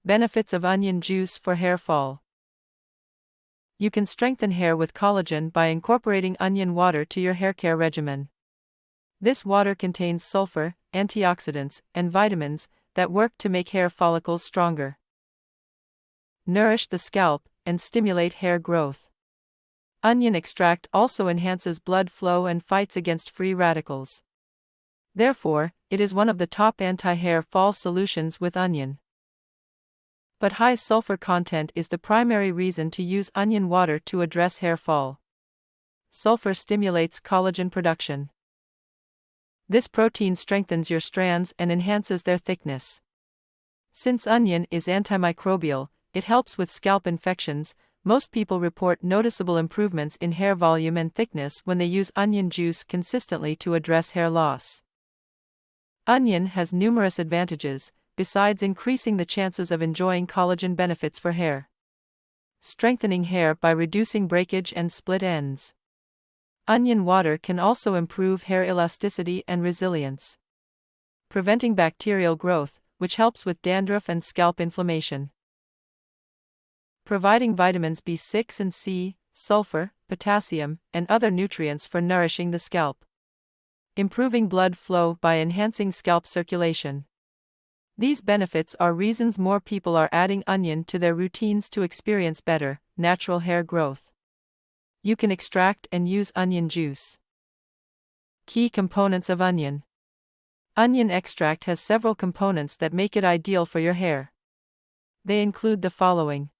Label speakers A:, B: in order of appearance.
A: Benefits of onion juice for hair fall. You can strengthen hair with collagen by incorporating onion water to your hair care regimen. This water contains sulfur, antioxidants, and vitamins that work to make hair follicles stronger. Nourish the scalp and stimulate hair growth. Onion extract also enhances blood flow and fights against free radicals. Therefore, it is one of the top anti-hair fall solutions with onion. But high sulfur content is the primary reason to use onion water to address hair fall. Sulfur stimulates collagen production. This protein strengthens your strands and enhances their thickness. Since onion is antimicrobial, it helps with scalp infections. Most people report noticeable improvements in hair volume and thickness when they use onion juice consistently to address hair loss. Onion has numerous advantages, besides increasing the chances of enjoying collagen benefits for hair. Strengthening hair by reducing breakage and split ends. Onion water can also improve hair elasticity and resilience. Preventing bacterial growth, which helps with dandruff and scalp inflammation. Providing vitamins B6 and C, sulfur, potassium, and other nutrients for nourishing the scalp. Improving blood flow by enhancing scalp circulation. These benefits are reasons more people are adding onion to their routines to experience better, natural hair growth. You can extract and use onion juice. Key components of onion. Onion extract has several components that make it ideal for your hair. They include the following: